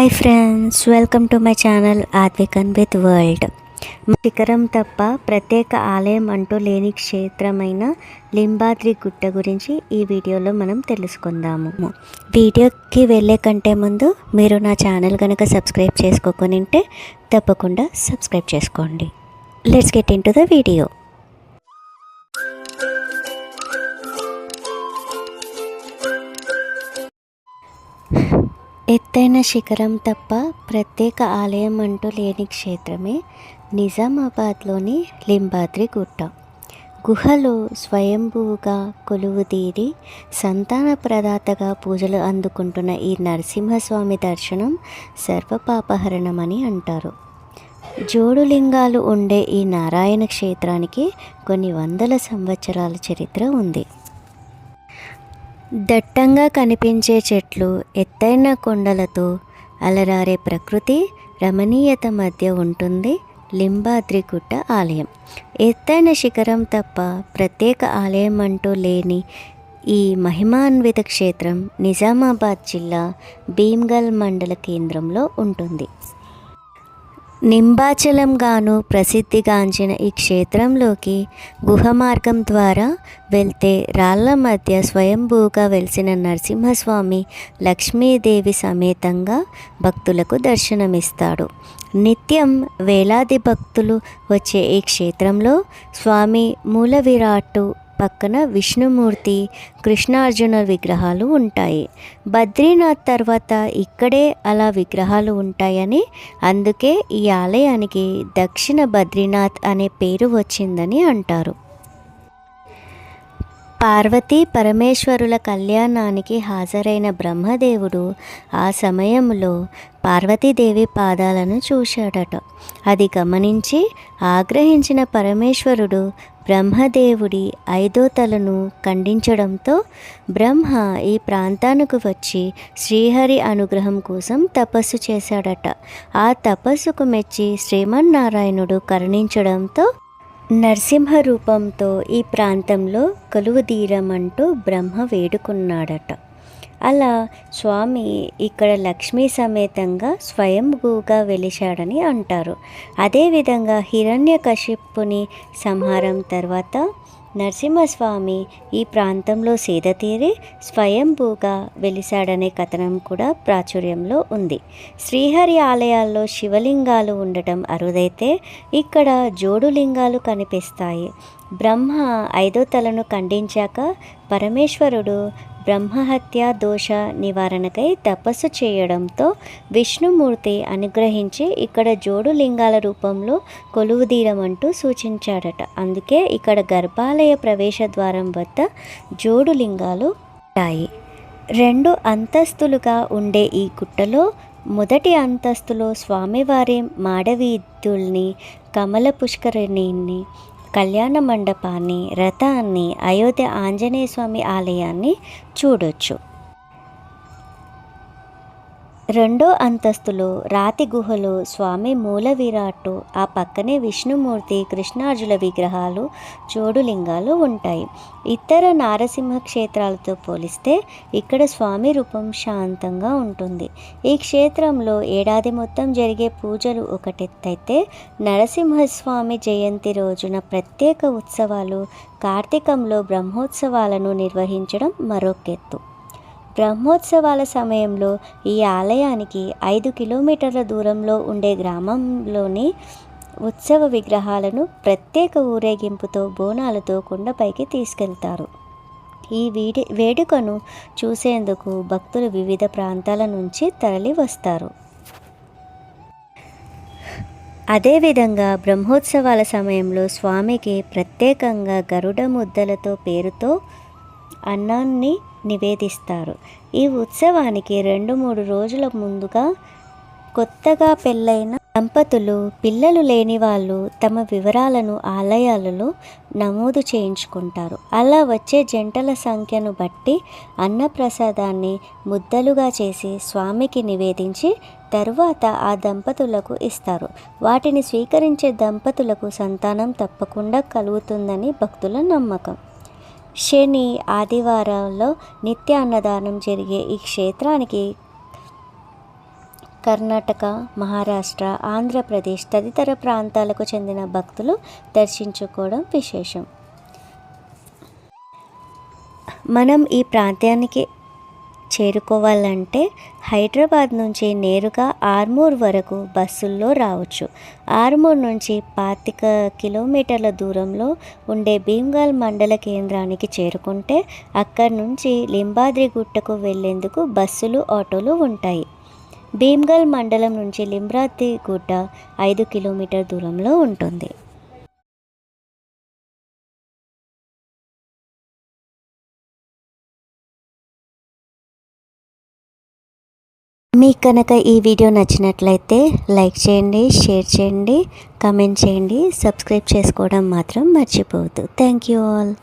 Hi friends, welcome to my channel ఆద్వికన్ with world. శిఖరం తప్ప ప్రత్యేక ఆలయం అంటూ లేని క్షేత్రమైన లింబాద్రి గుట్ట గురించి ఈ వీడియోలో మనం తెలుసుకుందాము. వీడియోకి వెళ్ళే కంటే ముందు మీరు నా ఛానల్ కనుక సబ్స్క్రైబ్ చేసుకోకొని ఉంటే తప్పకుండా సబ్స్క్రైబ్ చేసుకోండి. Let's get in to the video. ఎత్తైన శిఖరం తప్ప ప్రత్యేక ఆలయం అంటూ లేని క్షేత్రమే నిజామాబాద్లోని లింబాద్రి గుట్ట. గుహలో స్వయంభూగా కొలువుదీరి సంతాన ప్రదాతగా పూజలు అందుకుంటున్న ఈ నరసింహస్వామి దర్శనం సర్వపాపహరణమని అంటారు. జోడులింగాలు ఉండే ఈ నారాయణ క్షేత్రానికి కొన్ని వందల సంవత్సరాల చరిత్ర ఉంది. దట్టంగా కనిపించే చెట్లు, ఎత్తైన కొండలతో అలరారే ప్రకృతి రమణీయత మధ్య ఉంటుంది లింబాద్రి గుట్ట ఆలయం. ఎత్తైన శిఖరం తప్ప ప్రత్యేక ఆలయం అంటూ లేని ఈ మహిమాన్విత క్షేత్రం నిజామాబాద్ జిల్లా భీమ్గల్ మండల కేంద్రంలో ఉంటుంది. నింబాచలంగాను ప్రసిద్ధిగాంచిన ఈ క్షేత్రంలోకి గుహ మార్గం ద్వారా వెళ్తే రాళ్ల మధ్య స్వయంభూగా వెలిసిన నరసింహస్వామి లక్ష్మీదేవి సమేతంగా భక్తులకు దర్శనమిస్తాడు. నిత్యం వేలాది భక్తులు వచ్చే ఈ క్షేత్రంలో స్వామి మూల విరాట్టు పక్కన విష్ణుమూర్తి, కృష్ణార్జున విగ్రహాలు ఉంటాయి. బద్రీనాథ్ తర్వాత ఇక్కడే అలా విగ్రహాలు ఉంటాయని, అందుకే ఈ ఆలయానికి దక్షిణ బద్రీనాథ్ అనే పేరు వచ్చిందని అంటారు. పార్వతీ పరమేశ్వరుల కళ్యాణానికి హాజరైన బ్రహ్మదేవుడు ఆ సమయంలో పార్వతీదేవి పాదాలను చూశాడట. అది గమనించి ఆగ్రహించిన పరమేశ్వరుడు బ్రహ్మదేవుడి 5వ తలను ఖండించడంతో బ్రహ్మ ఈ ప్రాంతానికి వచ్చి శ్రీహరి అనుగ్రహం కోసం తపస్సు చేశాడట. ఆ తపస్సుకు మెచ్చి శ్రీమన్నారాయణుడు కరుణించడంతో నరసింహ రూపంతో ఈ ప్రాంతంలో కొలువుదీరమంటూ బ్రహ్మ వేడుకున్నాడట. అలా స్వామి ఇక్కడ లక్ష్మీ సమేతంగా స్వయంభూగా వెలిశాడని అంటారు. అదేవిధంగా హిరణ్యకశిపుని సంహారం తర్వాత నరసింహస్వామి ఈ ప్రాంతంలో సేదతీరి స్వయంభూగా వెలిశాడనే కథనం కూడా ప్రాచుర్యంలో ఉంది. శ్రీహరి ఆలయాల్లో శివలింగాలు ఉండటం అరుదైతే ఇక్కడ జోడులింగాలు కనిపిస్తాయి. బ్రహ్మ 5వ తలను ఖండించాక పరమేశ్వరుడు బ్రహ్మహత్య దోష నివారణకై తపస్సు చేయడంతో విష్ణుమూర్తి అనుగ్రహించి ఇక్కడ జోడు లింగాల రూపంలో కొలువుదీరమంటూ సూచించాడట. అందుకే ఇక్కడ గర్భాలయ ప్రవేశ ద్వారం వద్ద జోడు లింగాలు ఉంటాయి. 2 అంతస్తులుగా ఉండే ఈ గుట్టలో మొదటి అంతస్తులో స్వామివారి మాడవీధుల్ని, కమల పుష్కరిణిని, కళ్యాణ మండపాన్ని, రథాన్ని, అయోధ్య ఆంజనేయ స్వామి ఆలయాన్ని చూడొచ్చు. 2వ అంతస్తులో రాతి గుహలో స్వామి మూల విరాట్టు, ఆ పక్కనే విష్ణుమూర్తి, కృష్ణార్జున విగ్రహాలు, జోడులింగాలు ఉంటాయి. ఇతర నారసింహ క్షేత్రాలతో పోలిస్తే ఇక్కడ స్వామి రూపం శాంతంగా ఉంటుంది. ఈ క్షేత్రంలో ఏడాది మొత్తం జరిగే పూజలు ఒకటెత్తైతే నరసింహస్వామి జయంతి రోజున ప్రత్యేక ఉత్సవాలు, కార్తీకంలో బ్రహ్మోత్సవాలను నిర్వహించడం మరొకెత్తు. బ్రహ్మోత్సవాల సమయంలో ఈ ఆలయానికి 5 కిలోమీటర్ల దూరంలో ఉండే గ్రామంలోని ఉత్సవ విగ్రహాలను ప్రత్యేక ఊరేగింపుతో బోనాలతో కొండపైకి తీసుకెళ్తారు. ఈ వేడుకను చూసేందుకు భక్తులు వివిధ ప్రాంతాల నుంచి తరలి వస్తారు. అదేవిధంగా బ్రహ్మోత్సవాల సమయంలో స్వామికి ప్రత్యేకంగా గరుడ ముద్దలతో పేరుతో అన్నాన్ని నివేదిస్తారు. ఈ ఉత్సవానికి 2-3 రోజుల ముందుగా కొత్తగా పెళ్ళైన దంపతులు, పిల్లలు లేని వాళ్ళు తమ వివరాలను ఆలయాలలో నమోదు చేయించుకుంటారు. అలా వచ్చే జంటల సంఖ్యను బట్టి అన్నప్రసాదాన్ని ముద్దలుగా చేసి స్వామికి నివేదించి తరువాత ఆ దంపతులకు ఇస్తారు. వాటిని స్వీకరించే దంపతులకు సంతానం తప్పకుండా కలుగుతుందని భక్తుల నమ్మకం. శని, ఆదివారాల్లో నిత్య అన్నదానం జరిగే ఈ క్షేత్రానికి కర్ణాటక, మహారాష్ట్ర, ఆంధ్రప్రదేశ్ తదితర ప్రాంతాలకు చెందిన భక్తులు దర్శించుకోవడం విశేషం. మనం ఈ ప్రాంతానికి చేరుకోవాలంటే హైదరాబాద్ నుంచి నేరుగా ఆర్మూర్ వరకు బస్సుల్లో రావచ్చు. ఆర్మూర్ నుంచి 25 కిలోమీటర్ల దూరంలో ఉండే భీమ్గల్ మండల కేంద్రానికి చేరుకుంటే అక్కడి నుంచి లింబాద్రి గుట్టకు వెళ్లేందుకు బస్సులు, ఆటోలు ఉంటాయి. భీమ్గల్ మండలం నుంచి లింబాద్రి గుట్ట 5 కిలోమీటర్ దూరంలో ఉంటుంది. మీకు కనుక ఈ వీడియో నచ్చినట్లయితే లైక్ చేయండి, షేర్ చేయండి, కామెంట్ చేయండి, సబ్స్క్రైబ్ చేసుకోవడం మాత్రం మర్చిపోవద్దు. Thank you all.